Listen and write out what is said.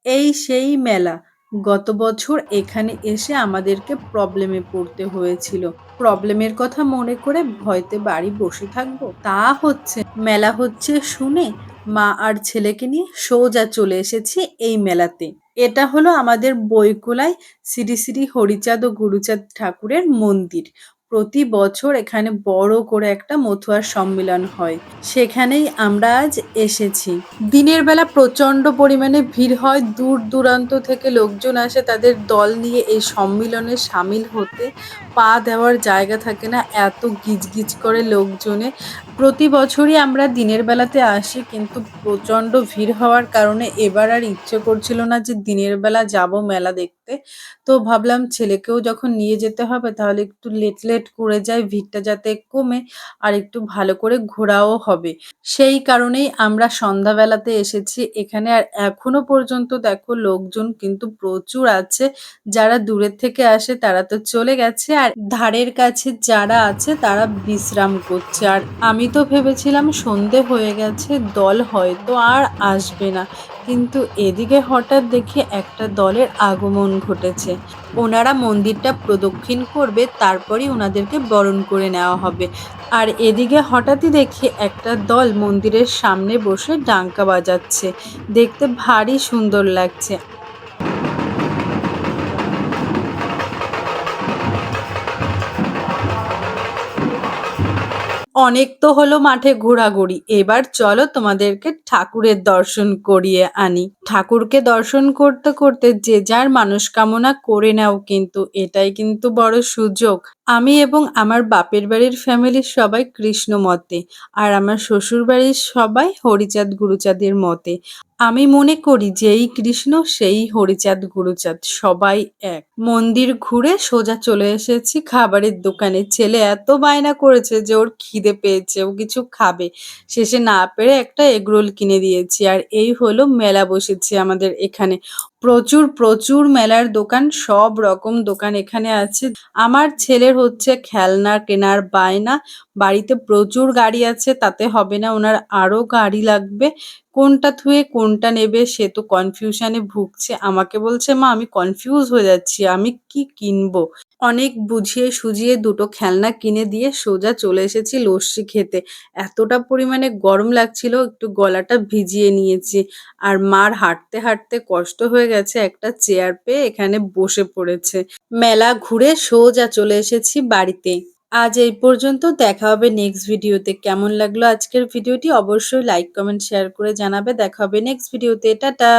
এই সেই মেলা। গত বছর এখানে এসে আমাদেরকে প্রবলেমে পড়তে হয়েছিল। প্রবলেমের কথা মনে করে ভয়তে বাড়ি বসে থাকবো? তা হচ্ছে না। মেলা হচ্ছে শুনে মা আর ছেলেকে নিয়ে সোজা চলে এসেছি এই মেলাতে। এটা হলো আমাদের বইকুলায় শ্রী শ্রী হরিচাঁদ ও গুরুচাঁদ ঠাকুরের মন্দির। প্রতি বছর এখানে বড় করে একটা মতুয়ার সম্মেলন হয়। সেখানেই আমরা আজ এসেছি। দিনের বেলা প্রচণ্ড পরিমাণে ভিড় হয়। দূর দূরান্ত থেকে লোকজন আসে তাদের দল নিয়ে এই সম্মিলনে সামিল হতে। পা দেওয়ার জায়গা থাকে না, এত গিজগিজ করে লোকজনে। প্রতি বছরই আমরা দিনের বেলাতে আসি, কিন্তু প্রচণ্ড ভিড় হওয়ার কারণে এবার আর ইচ্ছে করছিল না যে দিনের বেলা যাব মেলা দেখতে। তো ভাবলাম ছেলেকেও যখন নিয়ে যেতে হবে তাহলে একটু লেট করে যাই, ভিড়টা যাতে কমে আর একটু ভালো করে ঘোরাও হবে। সেই কারণেই আমরা সন্ধ্যাবেলাতে এসেছি এখানে। আর এখনো পর্যন্ত দেখো লোকজন কিন্তু প্রচুর আছে। যারা দূরের থেকে আসে তারা তো চলে গেছে, আর ধারের কাছে যারা আছে তারা বিশ্রাম করছে। আর আমি তো ভেবেছিলাম সন্ধে হয়ে গেছে, দল হয়তো আর আসবে না, কিন্তু এদিকে হঠাৎ দেখি একটা দলের আগমন ঘটেছে। ওনারা মন্দিরটা প্রদক্ষিণ করবে, তারপরই ওনাদেরকে বরণ করে নেওয়া হবে। আর এদিকে হঠাৎই দেখি একটা দল মন্দিরের সামনে বসে ডাঙ্কা বাজাচ্ছে। দেখতে ভারী সুন্দর লাগছে। অনেক তো হলো মাঠে ঘোরাঘুরি, এবার চলো তোমাদেরকে ঠাকুরের দর্শন করিয়ে আনি। ঠাকুরকে দর্শন করতে করতে যে যার মানসকামনা করে নাও, কিন্তু এটাই কিন্তু বড় সুযোগ। আমি এবং আমার বাপের বাড়ির ফ্যামিলির সবাই কৃষ্ণ মতে, আর আমার শ্বশুর বাড়ির সবাই হরিচাঁদ গুরুচাঁদের মতে। আমি মনে করি যেই কৃষ্ণ সেই হরিচাঁদ গুরুচাঁদ, সবাই এক। মন্দির ঘুরে সোজা চলে এসেছি খাবারের দোকানে। ছেলে এত বায়না করেছে যে ওর খিদে পেয়েছে, ও কিছু খাবে। শেষে না পেরে একটা এগরোল কিনে দিয়েছি। আর এই হলো মেলা বসেছে আমাদের এখানে। প্রচুর প্রচুর মেলার দোকান, সব রকম দোকান এখানে আছে। আমার ছেলের হচ্ছে খেলনা কেনার বায়না। বাড়িতে প্রচুর গাড়ি আছে, তাতে হবে না, ওনার আরো গাড়ি লাগবে। কোনটা থুয়ে কোনটা নেবে সে তো কনফিউশনে ভুগছে। আমাকে বলছে, মা আমি কনফিউজ হয়ে যাচ্ছি, আমি কি কিনবো। অনেক বুঝিয়ে সুঝিয়ে দুটো খেলনা কিনে দিয়ে সোজা চলে এসেছি লস্যি খেতে। এতটা পরিমাণে গরম লাগছিল, একটু গলাটা ভিজিয়ে নিয়েছি। আর মার হাঁটতে হাঁটতে কষ্ট হয়ে গেছে, একটা চেয়ার পেয়ে এখানে বসে পড়েছে। মেলা ঘুরে সোজা চলে এসেছি বাড়িতে। আজ এই পর্যন্ত, দেখা হবে নেক্সট ভিডিওতে। কেমন লাগলো আজকের ভিডিওটি অবশ্যই লাইক কমেন্ট শেয়ার করে জানাবে। দেখা হবে নেক্সট ভিডিওতে। টাটা।